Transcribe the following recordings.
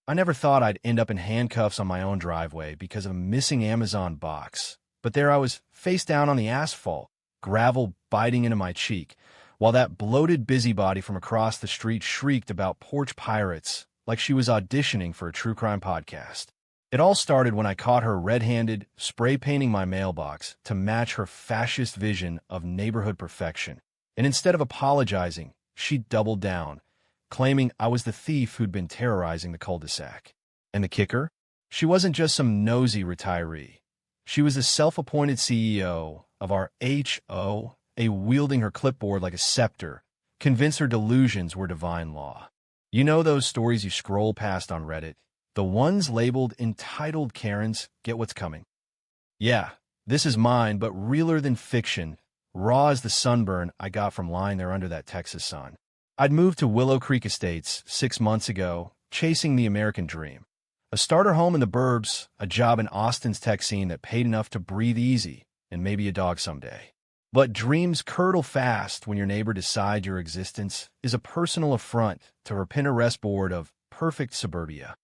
I never thought I'd end up in handcuffs on my own driveway because of a missing Amazon box. But there I was, face down on the asphalt, gravel biting into my cheek, while that bloated busybody from across the street shrieked about porch pirates like she was auditioning for a true crime podcast. It all started when I caught her red-handed, spray-painting my mailbox to match her fascist vision of neighborhood perfection. And instead of apologizing, she doubled down, claiming I was the thief who'd been terrorizing the cul-de-sac. And the kicker? She wasn't just some nosy retiree. She was the self-appointed CEO of our HOA, wielding her clipboard like a scepter, convinced her delusions were divine law. You know those stories you scroll past on Reddit? The ones labeled entitled Karens get what's coming. Yeah, this is mine, but realer than fiction, raw as the sunburn I got from lying there under that Texas sun. I'd moved to Willow Creek Estates 6 months ago, chasing the American dream. A starter home in the burbs, a job in Austin's tech scene that paid enough to breathe easy, and maybe a dog someday. But dreams curdle fast when your neighbor decides your existence is a personal affront to her Pinterest board of perfect suburbia.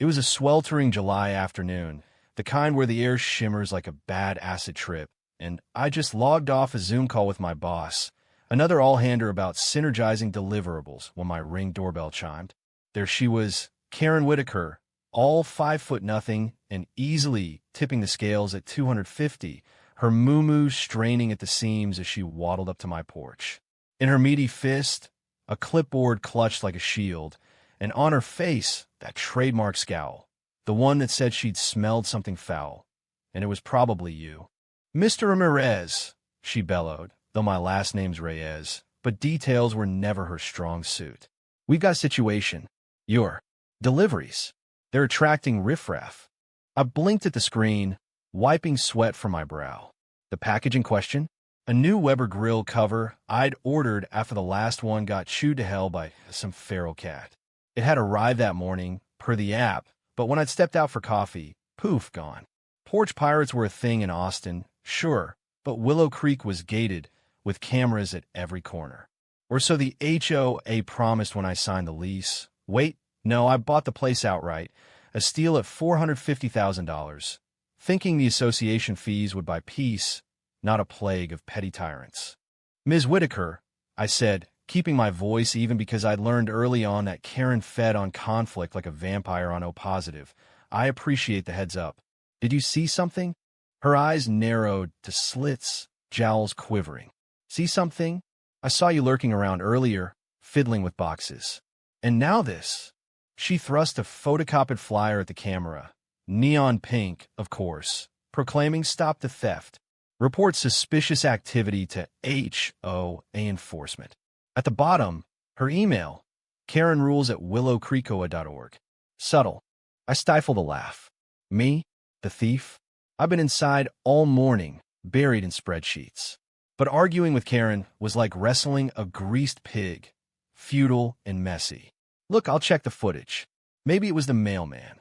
It was a sweltering July afternoon, the kind where the air shimmers like a bad acid trip, and I just logged off a Zoom call with my boss, another all-hander about synergizing deliverables, when my Ring doorbell chimed. There she was, Karen Whitaker, all 5'0" and easily tipping the scales at 250, her moo-moo straining at the seams as she waddled up to my porch. In her meaty fist, a clipboard clutched like a shield, and on her face, that trademark scowl, the one that said she'd smelled something foul, and it was probably you. "Mr. Ramirez," she bellowed, though my last name's Reyes, but details were never her strong suit. "We've got a situation. Your deliveries. They're attracting riffraff." I blinked at the screen, wiping sweat from my brow. The package in question? A new Weber grill cover I'd ordered after the last one got chewed to hell by some feral cat. It had arrived that morning, per the app, but when I'd stepped out for coffee, poof, gone. Porch pirates were a thing in Austin, sure, but Willow Creek was gated, with cameras at every corner. Or so the HOA promised when I signed the lease. Wait, no, I bought the place outright, a steal at $450,000, thinking the association fees would buy peace, not a plague of petty tyrants. "Ms. Whitaker," I said, keeping my voice even because I'd learned early on that Karen fed on conflict like a vampire on O positive. "I appreciate the heads up. Did you see something?" Her eyes narrowed to slits, jowls quivering. "See something? I saw you lurking around earlier, fiddling with boxes. And now this." She thrust a photocopied flyer at the camera, neon pink, of course, proclaiming "Stop the theft. Report suspicious activity to HOA enforcement." At the bottom, her email, KarenRules@willowcreekoa.org. Subtle. I stifled a laugh. Me? The thief? I've been inside all morning, buried in spreadsheets. But arguing with Karen was like wrestling a greased pig, futile and messy. "Look, I'll check the footage. Maybe it was the mailman."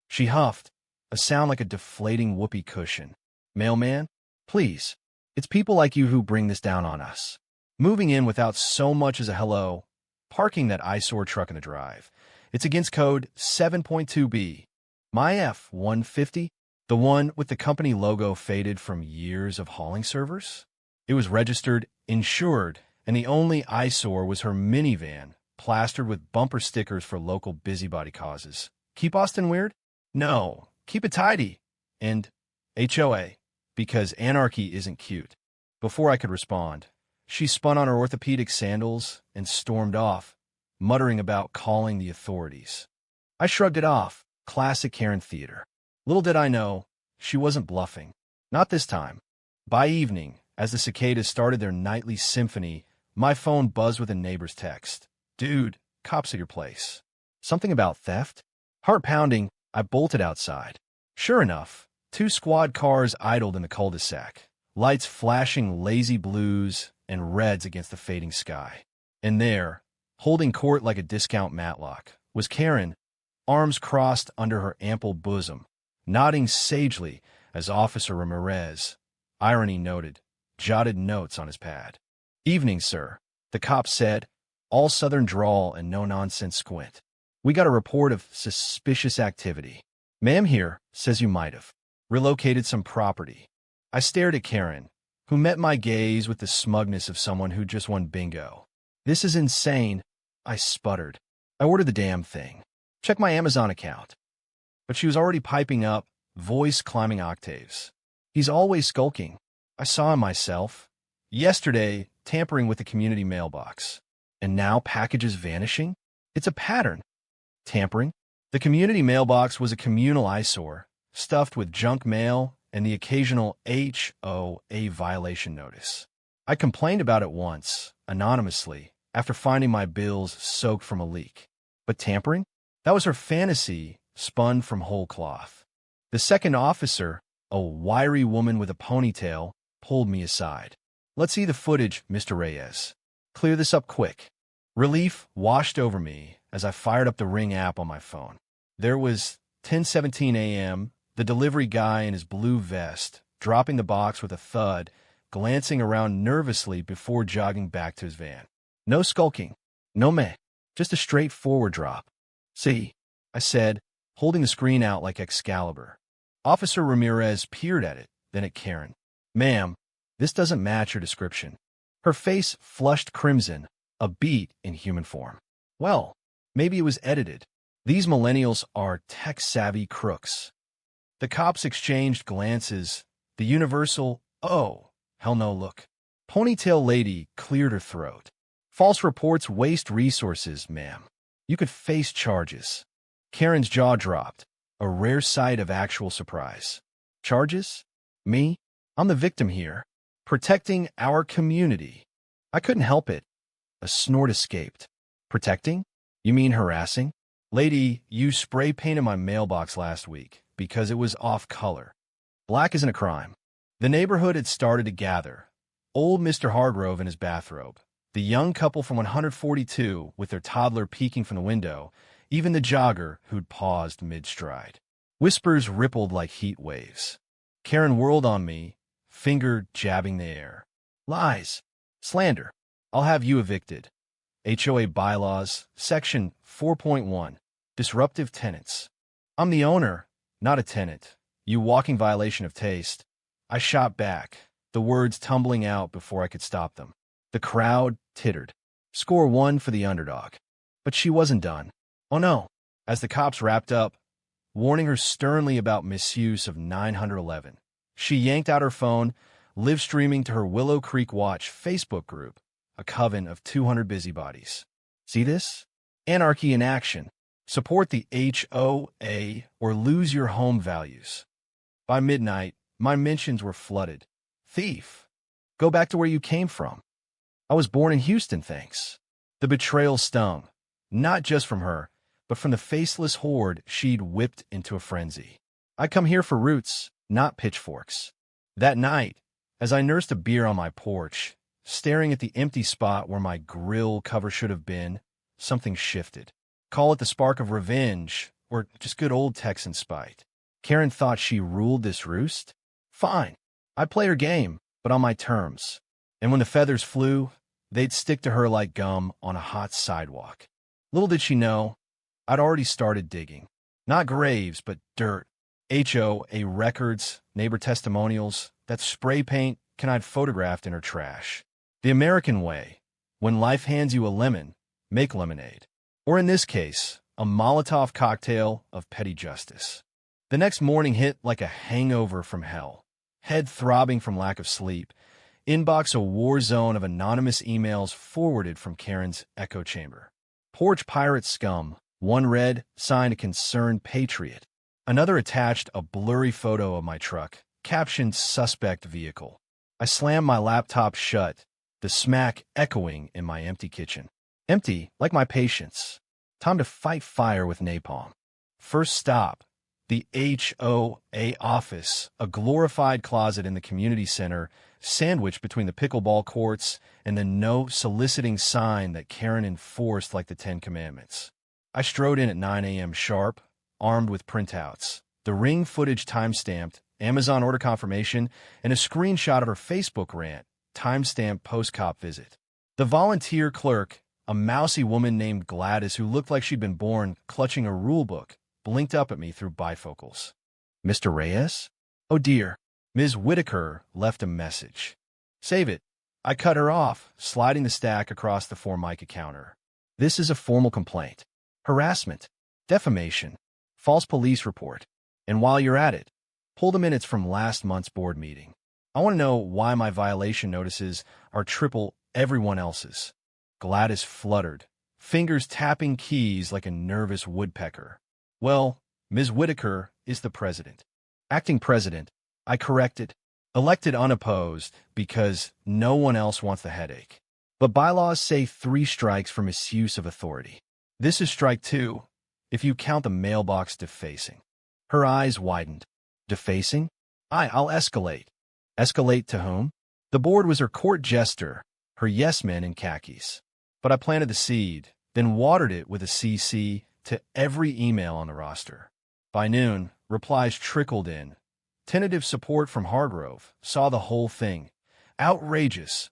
She huffed, a sound like a deflating whoopee cushion. "Mailman? Please. It's people like you who bring this down on us. Moving in without so much as a hello, parking that eyesore truck in the drive. It's against code 7.2b. My F-150, the one with the company logo faded from years of hauling servers? It was registered, insured, and the only eyesore was her minivan, plastered with bumper stickers for local busybody causes. Keep Austin weird? No, keep it tidy. And HOA, because anarchy isn't cute. Before I could respond, she spun on her orthopedic sandals and stormed off, muttering about calling the authorities. I shrugged it off, classic Karen theater. Little did I know, she wasn't bluffing. Not this time. By evening, as the cicadas started their nightly symphony, my phone buzzed with a neighbor's text. "Dude, cops at your place." Something about theft? Heart pounding, I bolted outside. Sure enough, 2 squad cars idled in the cul-de-sac, lights flashing lazy blues and reds against the fading sky. And there, holding court like a discount Matlock, was Karen, arms crossed under her ample bosom, nodding sagely as Officer Ramirez, irony noted, jotted notes on his pad. "Evening, sir," the cop said, all southern drawl and no-nonsense squint. We got a report of suspicious activity. Ma'am here says you might have relocated some property. I stared at Karen, who met my gaze with the smugness of someone who just won bingo. This is insane, I sputtered. I ordered the damn thing. Check my Amazon account. But she was already piping up, voice climbing octaves. He's always skulking. I saw him myself. Yesterday, tampering with the community mailbox. And now packages vanishing? It's a pattern. Tampering? The community mailbox was a communal eyesore, stuffed with junk mail and the occasional HOA violation notice. I complained about it once, anonymously, after finding my bills soaked from a leak. But tampering? That was her fantasy, spun from whole cloth. The second officer, a wiry woman with a ponytail, pulled me aside. Let's see the footage, Mr. Reyes. Clear this up quick. Relief washed over me as I fired up the Ring app on my phone. There was 10:17 a.m., the delivery guy in his blue vest, dropping the box with a thud, glancing around nervously before jogging back to his van. No skulking. No meh. Just a straightforward drop. See, I said, holding the screen out like Excalibur. Officer Ramirez peered at it, then at Karen. Ma'am, this doesn't match your description. Her face flushed crimson, a beat in human form. Well, maybe it was edited. These millennials are tech-savvy crooks. The cops exchanged glances, the universal, oh, hell no look. Ponytail lady cleared her throat. False reports waste resources, ma'am. You could face charges. Karen's jaw dropped, a rare sight of actual surprise. Charges? Me? I'm the victim here, protecting our community. I couldn't help it. A snort escaped. Protecting? You mean harassing? Lady, you spray painted my mailbox last week because it was off color. Black isn't a crime. The neighborhood had started to gather. Old Mr. Hargrove in his bathrobe, the young couple from 142 with their toddler peeking from the window, even the jogger who'd paused mid-stride. Whispers rippled like heat waves. Karen whirled on me, finger jabbing the air. Lies. Slander. I'll have you evicted. HOA Bylaws, Section 4.1. Disruptive tenants. I'm the owner, not a tenant. You walking violation of taste. I shot back, the words tumbling out before I could stop them. The crowd tittered. Score one for the underdog. But she wasn't done. Oh no. As the cops wrapped up, warning her sternly about misuse of 911, she yanked out her phone, live streaming to her Willow Creek Watch Facebook group, a coven of 200 busybodies. See this? Anarchy in action. Support the HOA or lose your home values. By midnight, my mentions were flooded. Thief. Go back to where you came from. I was born in Houston, thanks. The betrayal stung, not just from her, but from the faceless horde she'd whipped into a frenzy. I come here for roots, not pitchforks. That night, as I nursed a beer on my porch, staring at the empty spot where my grill cover should have been, something shifted. Call it the spark of revenge, or just good old Texan spite. Karen thought she ruled this roost? Fine. I'd play her game, but on my terms. And when the feathers flew, they'd stick to her like gum on a hot sidewalk. Little did she know, I'd already started digging. Not graves, but dirt. HOA records, neighbor testimonials, that spray paint I'd photographed in her trash. The American way, when life hands you a lemon, make lemonade. Or in this case, a Molotov cocktail of petty justice. The next morning hit like a hangover from hell. Head throbbing from lack of sleep. Inbox a war zone of anonymous emails forwarded from Karen's echo chamber. Porch pirate scum. One read, signed a concerned patriot. Another attached a blurry photo of my truck, captioned suspect vehicle. I slammed my laptop shut, the smack echoing in my empty kitchen. Empty, like my patience. Time to fight fire with napalm. First stop, the HOA office, a glorified closet in the community center, sandwiched between the pickleball courts and the no soliciting sign that Karen enforced like the Ten Commandments. I strode in at 9 a.m. sharp, armed with printouts, the Ring footage timestamped, Amazon order confirmation, and a screenshot of her Facebook rant, timestamped post-cop visit. The volunteer clerk, A mousy woman named Gladys who looked like she'd been born clutching a rule book blinked up at me through bifocals. Mr. Reyes? Oh dear. Ms. Whitaker left a message. Save it. I cut her off, sliding the stack across the Formica counter. This is a formal complaint. Harassment. Defamation. False police report. And while you're at it, pull the minutes from last month's board meeting. I want to know why my violation notices are triple everyone else's. Gladys fluttered, fingers tapping keys like a nervous woodpecker. Well, Ms. Whitaker is the president. Acting president, I corrected. Elected unopposed because no one else wants the headache. But bylaws say 3 strikes for misuse of authority. This is strike 2, if you count the mailbox defacing. Her eyes widened. Defacing? I'll escalate. Escalate to whom? The board was her court jester, her yes-men in khakis. But I planted the seed, then watered it with a CC to every email on the roster. By noon, replies trickled in. Tentative support from Hargrove. Saw the whole thing. Outrageous.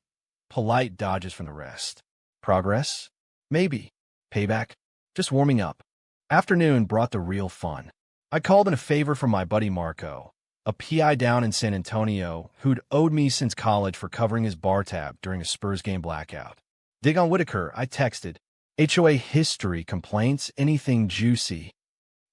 Polite dodges from the rest. Progress? Maybe. Payback? Just warming up. Afternoon brought the real fun. I called in a favor from my buddy Marco, a PI down in San Antonio who'd owed me since college for covering his bar tab during a Spurs game blackout. Dig on Whitaker, I texted. HOA history, complaints, anything juicy.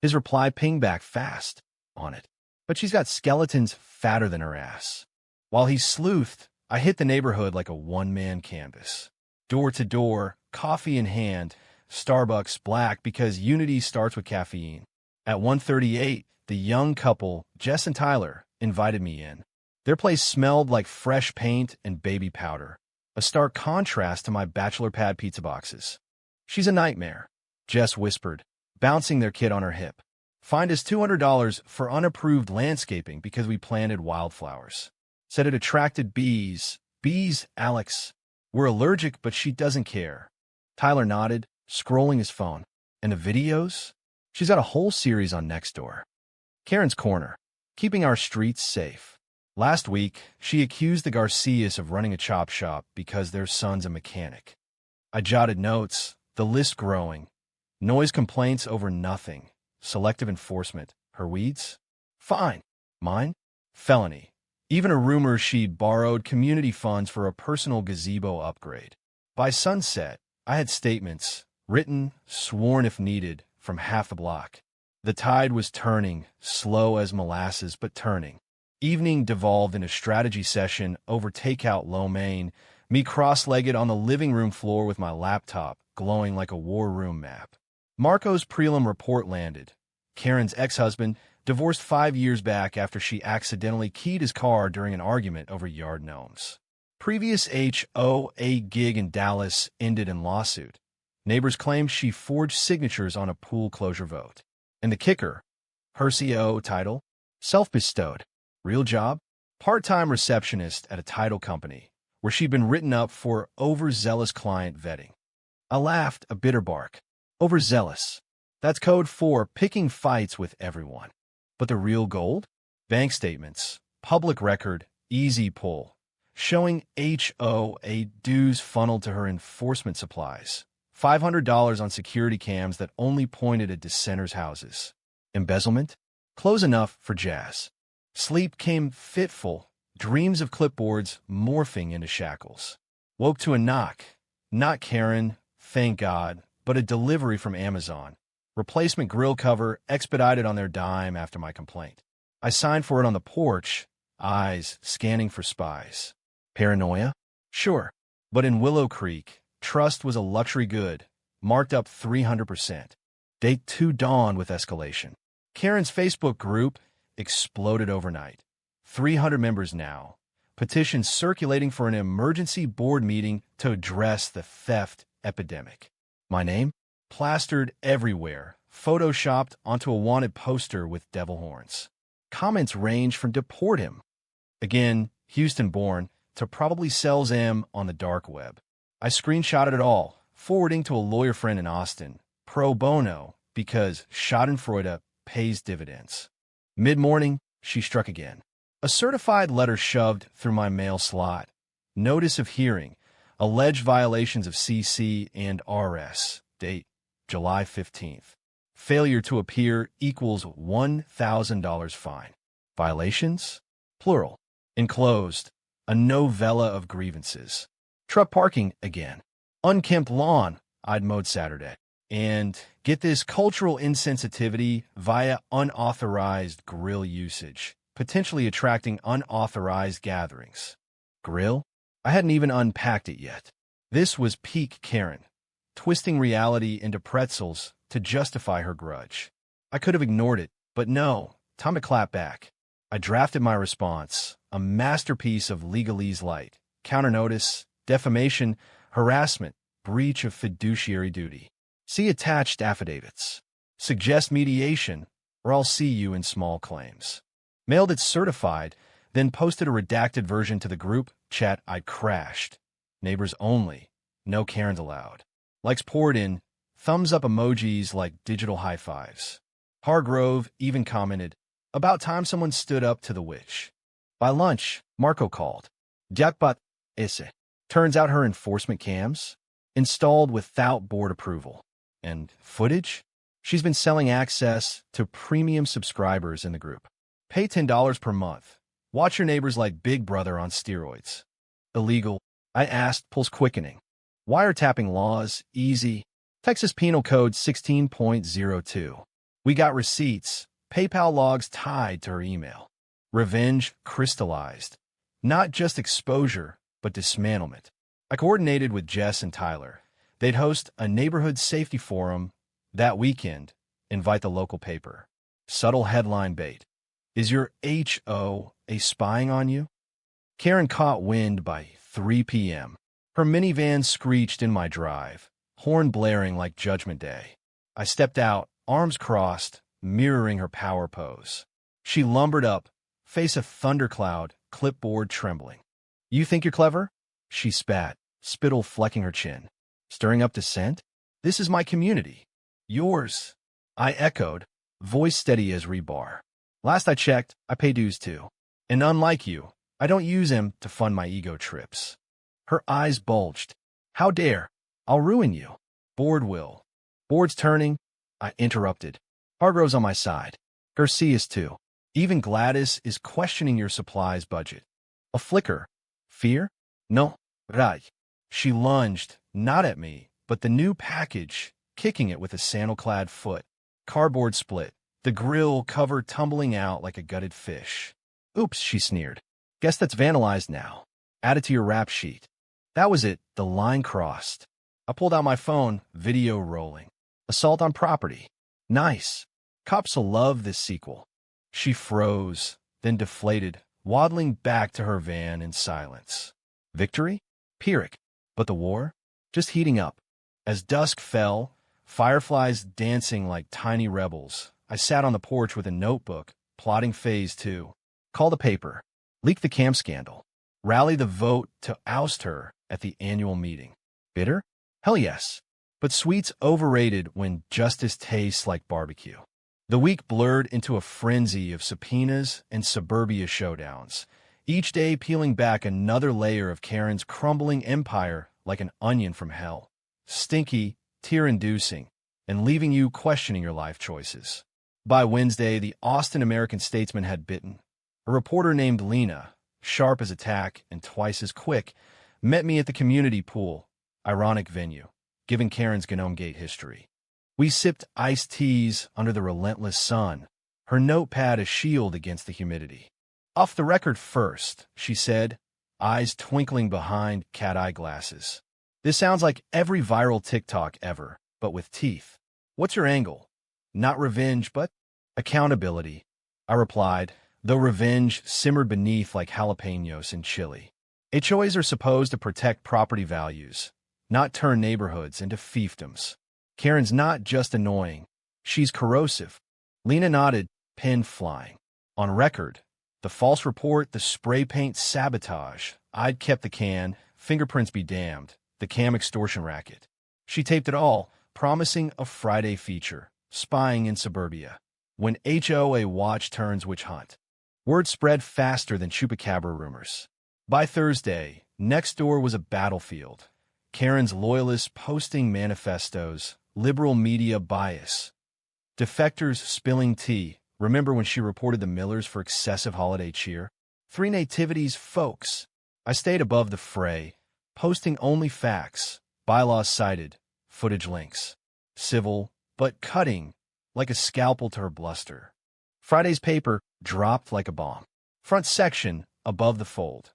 His reply pinged back fast on it. But she's got skeletons fatter than her ass. While he sleuthed, I hit the neighborhood like a one-man canvas. Door to door, coffee in hand, Starbucks black because unity starts with caffeine. At 1:38, the young couple, Jess and Tyler, invited me in. Their place smelled like fresh paint and baby powder, a stark contrast to my bachelor pad pizza boxes. She's a nightmare, Jess whispered, bouncing their kid on her hip. Fined us $200 for unapproved landscaping because we planted wildflowers. Said it attracted bees. Bees, Alex. We're allergic, but she doesn't care. Tyler nodded, scrolling his phone. And the videos? She's got a whole series on Nextdoor. Karen's Corner, keeping our streets safe. Last week, she accused the Garcias of running a chop shop because their son's a mechanic. I jotted notes, the list growing. Noise complaints over nothing. Selective enforcement. Her weeds? Fine. Mine? Felony. Even a rumor she'd borrowed community funds for a personal gazebo upgrade. By sunset, I had statements, written, sworn if needed, from half the block. The tide was turning, slow as molasses, but turning. Evening devolved in a strategy session over takeout lo mein, me cross-legged on the living room floor with my laptop, glowing like a war room map. Marco's prelim report landed. Karen's ex-husband, divorced 5 years back after she accidentally keyed his car during an argument over yard gnomes. Previous HOA gig in Dallas ended in lawsuit. Neighbors claimed she forged signatures on a pool closure vote. And the kicker, her CO title, self-bestowed. Real job, part-time receptionist at a title company, where she'd been written up for overzealous client vetting. I laughed, a bitter bark. Overzealous. That's code for picking fights with everyone. But the real gold? Bank statements, public record, easy pull, showing HOA dues funneled to her enforcement supplies. $500 on security cams that only pointed at dissenters' houses. Embezzlement? Close enough for jazz. Sleep came fitful, dreams of clipboards morphing into shackles. Woke to a knock. Not Karen, thank God, but a delivery from Amazon. Replacement grill cover expedited on their dime after my complaint. I signed for it on the porch, eyes scanning for spies. Paranoia? Sure. But in Willow Creek, trust was a luxury good, marked up 300%. Day 2 dawned with escalation. Karen's Facebook group exploded overnight. 300 members now. Petitions circulating for an emergency board meeting to address the theft epidemic. My name? Plastered everywhere, photoshopped onto a wanted poster with devil horns. Comments range from deport him. Again, Houston-born, to probably sells M on the dark web. I screenshotted it all, forwarding to a lawyer friend in Austin, pro bono, because schadenfreude pays dividends. Mid-morning, she struck again. A certified letter shoved through my mail slot. Notice of hearing, Alleged violations of CC and RS. Date, July 15th. Failure to appear equals $1,000 fine. Violations? Plural. Enclosed. A novella of grievances. Truck parking again. Unkempt lawn, I'd mowed Saturday. And get this, cultural insensitivity via unauthorized grill usage, potentially attracting unauthorized gatherings. Grill? I hadn't even unpacked it yet. This was peak Karen, twisting reality into pretzels to justify her grudge. I could have ignored it, but no, time to clap back. I drafted my response, a masterpiece of legalese light, counter notice, defamation, harassment, breach of fiduciary duty. See attached affidavits. Suggest mediation, or I'll see you in small claims. Mailed it certified, then posted a redacted version to the group chat. I crashed. Neighbors only. No Karens allowed. Likes poured in. Thumbs up emojis like digital high fives. Hargrove even commented, about time someone stood up to the witch. By lunch, Marco called. Jackpot esse. Turns out her enforcement cams? Installed without board approval. And footage? She's been selling access to premium subscribers in the group. Pay $10 per month. Watch your neighbors like Big Brother on steroids. Illegal? I asked, pulse quickening. Wiretapping laws, easy. Texas Penal Code 16.02. We got receipts, PayPal logs tied to her email. Revenge crystallized. Not just exposure, but dismantlement. I coordinated with Jess and Tyler. They'd host a neighborhood safety forum that weekend, invite the local paper. Subtle headline bait. Is your HO spying on you? Karen caught wind by 3 p.m. Her minivan screeched in my drive, horn blaring like Judgment Day. I stepped out, arms crossed, mirroring her power pose. She lumbered up, face a thundercloud, clipboard trembling. You think you're clever? She spat, spittle flecking her chin. Stirring up dissent? This is my community. Yours. I echoed, voice steady as rebar. Last I checked, I pay dues too. And unlike you, I don't use them to fund my ego trips. Her eyes bulged. How dare? I'll ruin you. Board will. Board's turning. I interrupted. Hargrove's on my side. Garcia's too. Even Gladys is questioning your supplies budget. A flicker. Fear? No. Right. She lunged, not at me, but the new package, kicking it with a sandal-clad foot. Cardboard split. The grill cover tumbling out like a gutted fish. Oops, she sneered. Guess that's vandalized now. Add it to your rap sheet. That was it. The line crossed. I pulled out my phone, video rolling. Assault on property. Nice. Cops will love this sequel. She froze, then deflated, waddling back to her van in silence. Victory? Pyrrhic. But the war? Just heating up. As dusk fell, fireflies dancing like tiny rebels, I sat on the porch with a notebook, plotting phase 2. Call the paper. Leak the cam scandal. Rally the vote to oust her at the annual meeting. Bitter? Hell yes. But sweet's overrated when justice tastes like barbecue. The week blurred into a frenzy of subpoenas and suburbia showdowns, each day peeling back another layer of Karen's crumbling empire like an onion from hell. Stinky, tear-inducing, and leaving you questioning your life choices. By Wednesday, the Austin American-Statesman had bitten. A reporter named Lena, sharp as a tack and twice as quick, met me at the community pool, ironic venue, given Karen's Gnome Gate history. We sipped iced teas under the relentless sun, her notepad a shield against the humidity. Off the record first, she said, eyes twinkling behind cat-eye glasses. This sounds like every viral TikTok ever, but with teeth. What's your angle? Not revenge, but accountability, I replied, though revenge simmered beneath like jalapenos in chili. HOAs are supposed to protect property values, not turn neighborhoods into fiefdoms. Karen's not just annoying, she's corrosive. Lena nodded, pen flying. On record, the false report, the spray paint sabotage. I'd kept the can, fingerprints be damned, the cam extortion racket. She taped it all, promising a Friday feature, spying in suburbia. When HOA watch turns witch hunt. Word spread faster than chupacabra rumors. By Thursday, Next door was a battlefield. Karen's loyalists posting manifestos, liberal media bias, defectors spilling tea. Remember when she reported the Millers for excessive holiday cheer? Three Nativities folks. I stayed above the fray, posting only facts, bylaws cited, footage links. Civil, but cutting, like a scalpel to her bluster. Friday's paper dropped like a bomb. Front section, above the fold.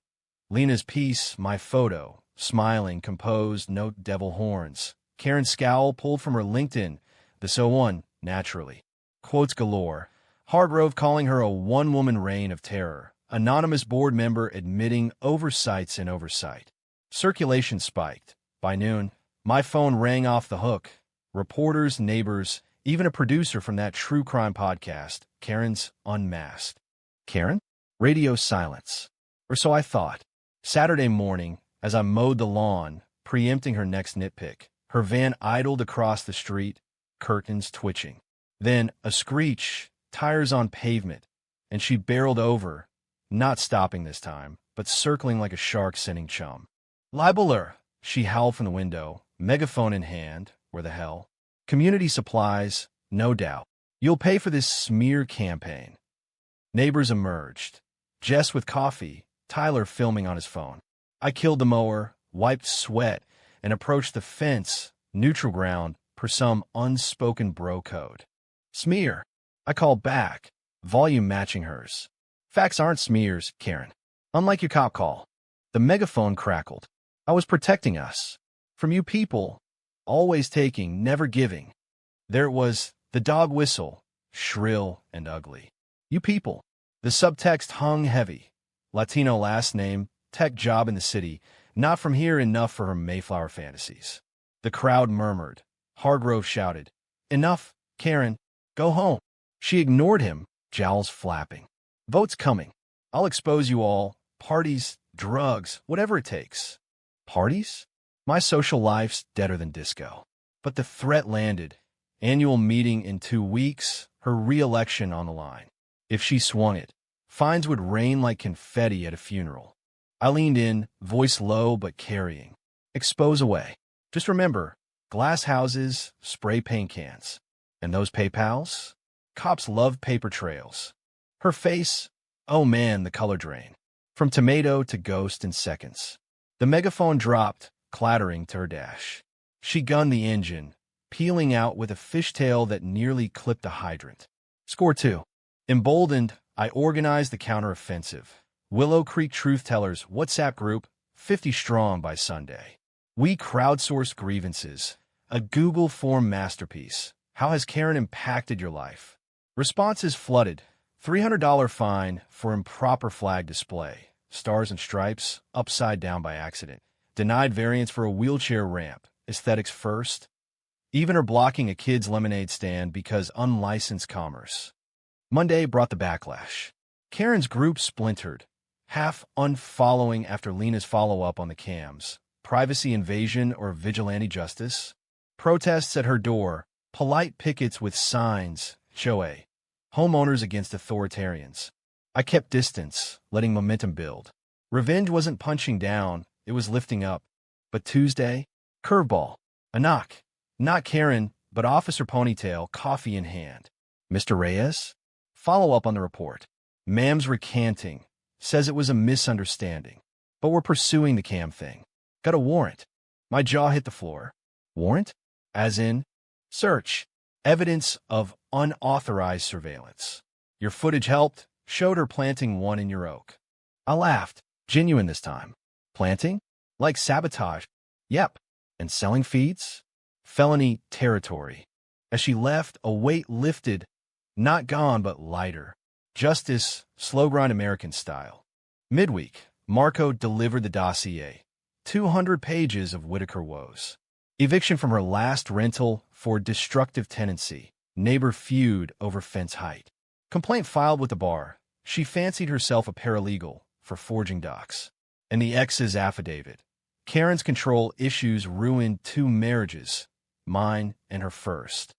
Lena's piece, my photo, smiling, composed, no devil horns. Karen's scowl pulled from her LinkedIn, the so one, naturally. Quotes galore. Hargrove calling her a one-woman reign of terror. Anonymous board member admitting oversights in oversight. Circulation spiked. By noon, my phone rang off the hook. Reporters, neighbors, even a producer from that true crime podcast, Karen's Unmasked. Karen? Radio silence. Or so I thought. Saturday morning, as I mowed the lawn, preempting her next nitpick, her van idled across the street, curtains twitching. Then a screech, tires on pavement, and she barreled over, not stopping this time, but circling like a shark scenting chum. Libeler, she howled from the window, megaphone in hand. Where the hell? Community supplies, no doubt. You'll pay for this smear campaign. Neighbors emerged. Jess with coffee, Tyler filming on his phone. I killed the mower, wiped sweat, and approached the fence, neutral ground, per some unspoken bro code. Smear. I called back, volume matching hers. Facts aren't smears, Karen. Unlike your cop call. The megaphone crackled. I was protecting us. From you people. Always taking, never giving. There it was, the dog whistle, shrill and ugly. You people. The subtext hung heavy. Latino last name, tech job in the city, not from here enough for her Mayflower fantasies. The crowd murmured. Hargrove shouted, Enough, Karen, go home. She ignored him, jowls flapping. Vote's coming. I'll expose you all. Parties, drugs, whatever it takes. Parties? My social life's deader than disco. But the threat landed. Annual meeting in 2 weeks, her re-election on the line. If she swung it, fines would rain like confetti at a funeral. I leaned in, voice low but carrying. Expose away. Just remember, glass houses, spray paint cans. And those PayPals? Cops love paper trails. Her face, oh man, the color drain. From tomato to ghost in seconds. The megaphone dropped, clattering to her dash. She gunned the engine, peeling out with a fishtail that nearly clipped a hydrant. Score 2. Emboldened, I organized the counteroffensive. Willow Creek Truth Tellers WhatsApp group, 50 strong by Sunday. We crowdsourced grievances. A Google form masterpiece. How has Karen impacted your life? Responses flooded. $300 fine for improper flag display. Stars and stripes, upside down by accident. Denied variance for a wheelchair ramp. Aesthetics first. Even her blocking a kid's lemonade stand because unlicensed commerce. Monday brought the backlash. Karen's group splintered. Half unfollowing after Lena's follow-up on the cams. Privacy invasion or vigilante justice? Protests at her door. Polite pickets with signs. Choe. Homeowners against authoritarians. I kept distance, letting momentum build. Revenge wasn't punching down, it was lifting up. But Tuesday, curveball. A knock. Not Karen, but Officer Ponytail, coffee in hand. Mr. Reyes? Follow-up on the report. Ma'am's recanting. Says it was a misunderstanding. But we're pursuing the cam thing. Got a warrant. My jaw hit the floor. Warrant? As in? Search. Evidence of unauthorized surveillance. Your footage helped, showed her planting one in your oak. I laughed. Genuine this time. Planting? Like sabotage. Yep. And selling feeds? Felony territory. As she left, a weight lifted, not gone but lighter. Justice, slow grind American style. Midweek, Marco delivered the dossier. 200 pages of Whitaker woes. Eviction from her last rental for destructive tenancy. Neighbor feud over fence height. Complaint filed with the bar. She fancied herself a paralegal for forging docs. And the ex's affidavit. Karen's control issues ruined 2 marriages, mine and her first.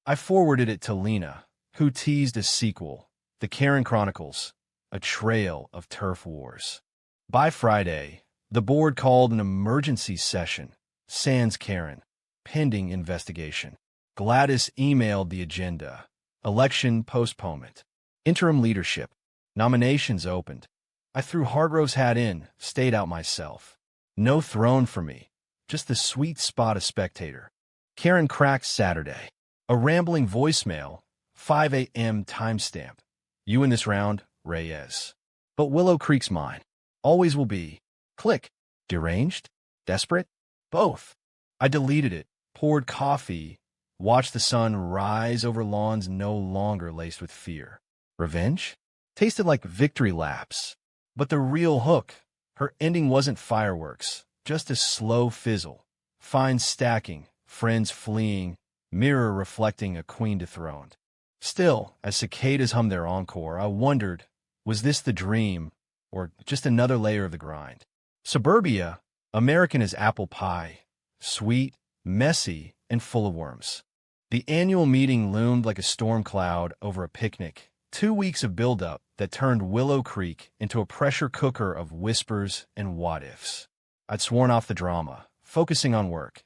I forwarded it to Lena, who teased a sequel, The Karen Chronicles, a trail of turf wars. By Friday, The board called an emergency session. Sans Karen. Pending investigation. Gladys emailed the agenda. Election postponement. Interim leadership. Nominations opened. I threw Hargrove's hat in, stayed out myself. No throne for me. Just the sweet spot of spectator. Karen cracked Saturday. A rambling voicemail. 5 a.m. timestamp. You in this round, Reyes. But Willow Creek's mine. Always will be. Click. Deranged? Desperate? Both. I deleted it, poured coffee, watched the sun rise over lawns no longer laced with fear. Revenge? Tasted like victory laps. But the real hook, her ending wasn't fireworks, just a slow fizzle. Fine stacking, friends fleeing, mirror reflecting a queen dethroned. Still, as cicadas hummed their encore, I wondered, was this the dream, or just another layer of the grind? Suburbia, American as apple pie, sweet, messy, and full of worms. The annual meeting loomed like a storm cloud over a picnic, 2 weeks of buildup that turned Willow Creek into a pressure cooker of whispers and what-ifs. I'd sworn off the drama, focusing on work,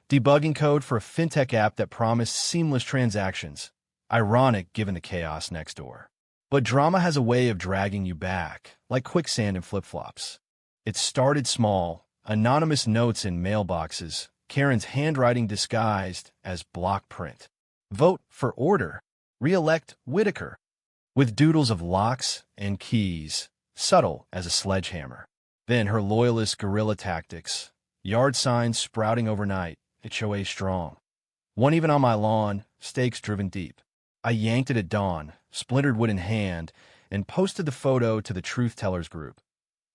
debugging code for a fintech app that promised seamless transactions. Ironic given the chaos next door. But drama has a way of dragging you back, like quicksand and flip-flops. It started small, anonymous notes in mailboxes, Karen's handwriting disguised as block print. Vote for order. Re-elect Whitaker. With doodles of locks and keys, subtle as a sledgehammer. Then her loyalist guerrilla tactics. Yard signs sprouting overnight, HOA strong. One even on my lawn, stakes driven deep. I yanked it at dawn, splintered wood in hand, and posted the photo to the Truth Tellers group.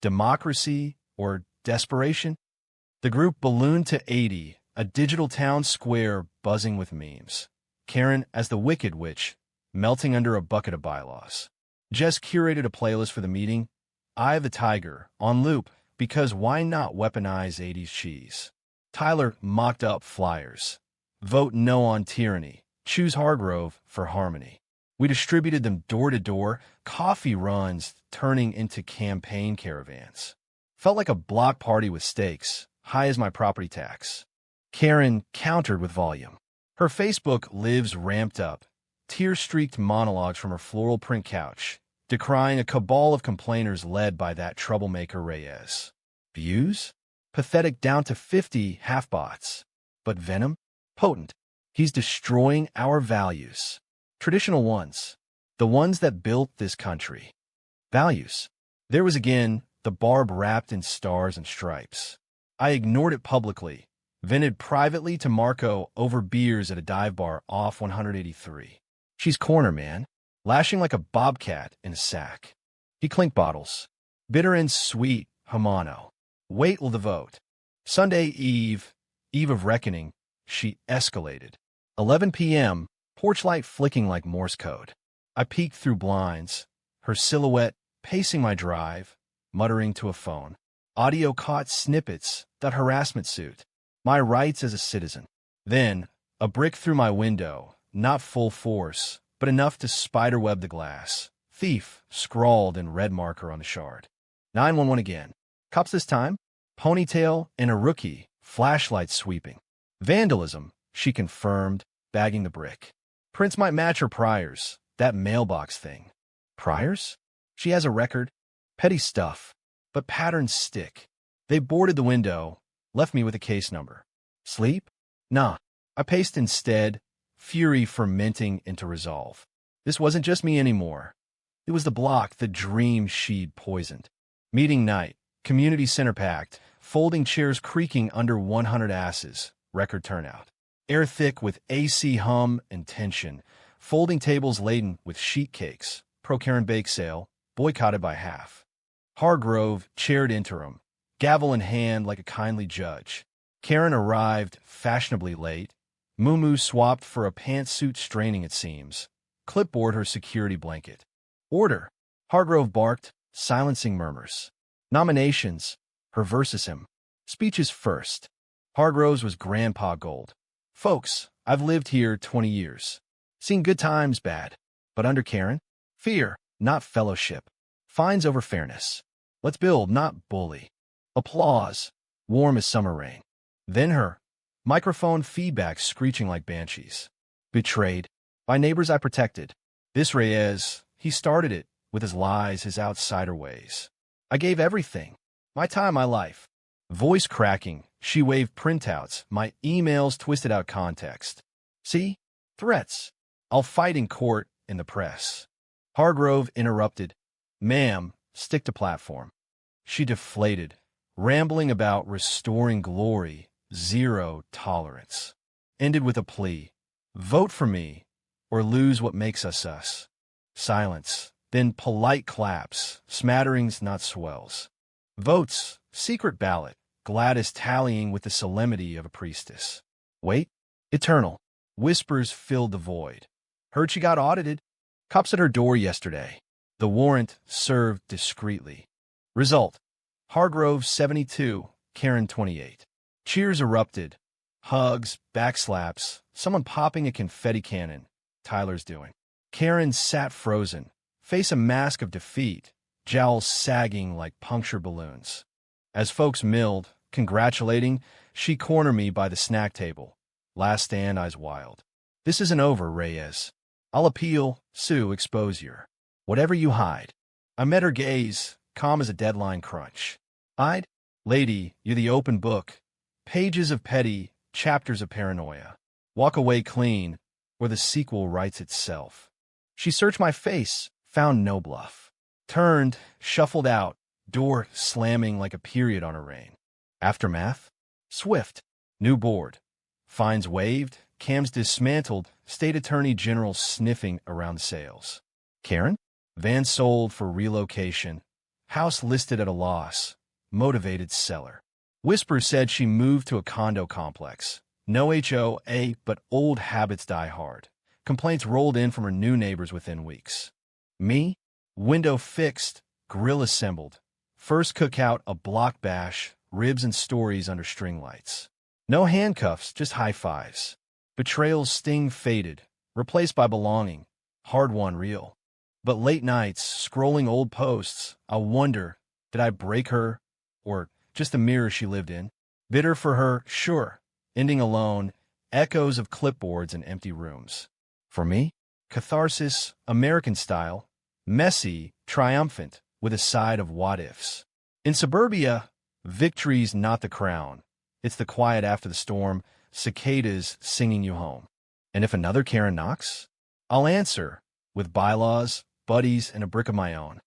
Democracy or desperation? The group ballooned to 80, a digital town square buzzing with memes. Karen as the Wicked Witch, melting under a bucket of bylaws. Jess curated a playlist for the meeting, Eye of the Tiger, on loop, because why not weaponize 80s cheese? Tyler mocked up flyers. Vote no on tyranny. Choose Hargrove for harmony. We distributed them door to door, coffee runs turning into campaign caravans. Felt like a block party with stakes, high as my property tax. Karen countered with volume. Her Facebook lives ramped up, tear-streaked monologues from her floral print couch, decrying a cabal of complainers led by that troublemaker Reyes. Views? Pathetic down to 50 half-bots. But venom? Potent. He's destroying our values. Traditional ones. The ones that built this country. Values. There was again the barb wrapped in stars and stripes. I ignored it publicly, vented privately to Marco over beers at a dive bar off 183. She's corner, man, lashing like a bobcat in a sack. He clinked bottles. Bitter and sweet, Hamano. Wait till the vote. Sunday eve of reckoning, she escalated. 11 p.m., porch light flicking like Morse code. I peeked through blinds, her silhouette pacing my drive, muttering to a phone. Audio caught snippets, that harassment suit. My rights as a citizen. Then, a brick through my window, not full force, but enough to spiderweb the glass. Thief, scrawled in red marker on the shard. 911 again. Cops this time? Ponytail and a rookie, flashlight sweeping. Vandalism, she confirmed, bagging the brick. Prints might match her priors, that mailbox thing. Priors? She has a record. Petty stuff, but patterns stick. They boarded the window, left me with a case number. Sleep? Nah. I paced instead, fury fermenting into resolve. This wasn't just me anymore. It was the block, the dream she'd poisoned. Meeting night, community center packed, folding chairs creaking under 100 asses, record turnout. Air thick with AC hum and tension, folding tables laden with sheet cakes, pro-Karen bake sale, boycotted by half. Hargrove chaired interim, gavel in hand like a kindly judge. Karen arrived fashionably late, muumuu swapped for a pantsuit straining it seems, clipboard her security blanket. Order, Hargrove barked, silencing murmurs. Nominations, her versus him. Speeches first. Hargrove's was grandpa gold. Folks, I've lived here 20 years. Seen good times, bad. But under Karen, fear, not fellowship. Fines over fairness. Let's build, not bully. Applause, warm as summer rain. Then her microphone feedback screeching like banshees. Betrayed by neighbors I protected. This Reyes, he started it with his lies, his outsider ways. I gave everything. My time, my life. Voice cracking, she waved printouts, my emails twisted out context. See? Threats. I'll fight in court, in the press. Hargrove interrupted. Ma'am, stick to platform. She deflated, rambling about restoring glory, zero tolerance. Ended with a plea. Vote for me, or lose what makes us us. Silence, then polite claps, smatterings, not swells. Votes, secret ballot, Gladys tallying with the solemnity of a priestess. Wait, eternal. Whispers filled the void. Heard she got audited. Cops at her door yesterday. The warrant served discreetly. Result: Hargrove 72, Karen 28. Cheers erupted. Hugs, backslaps, someone popping a confetti cannon. Tyler's doing. Karen sat frozen, face a mask of defeat, jowls sagging like punctured balloons. As folks milled, congratulating, she cornered me by the snack table. Last stand, eyes wild. This isn't over, Reyes. I'll appeal, sue, expose your whatever you hide. I met her gaze, calm as a deadline crunch. I'd, lady, you're the open book. Pages of petty, chapters of paranoia. Walk away clean, or the sequel writes itself. She searched my face, found no bluff. Turned, shuffled out, door slamming like a period on a rain. Aftermath? Swift. New board. Fines waived, cams dismantled, state attorney general sniffing around sales. Karen? Van sold for relocation. House listed at a loss. Motivated seller. Whisper said she moved to a condo complex. No HOA, but old habits die hard. Complaints rolled in from her new neighbors within weeks. Me? Window fixed, grill assembled. First cookout, a block bash, ribs and stories under string lights. No handcuffs, just high fives. Betrayal's sting faded, replaced by belonging. Hard-won real. But late nights, scrolling old posts, I wonder, did I break her, or just the mirror she lived in? Bitter for her, sure. Ending alone, echoes of clipboards and empty rooms. For me, catharsis, American style, messy, triumphant, with a side of what-ifs. In suburbia, victory's not the crown. It's the quiet after the storm, cicadas singing you home. And if another Karen knocks, I'll answer, with bylaws, buddies, and a brick of my own.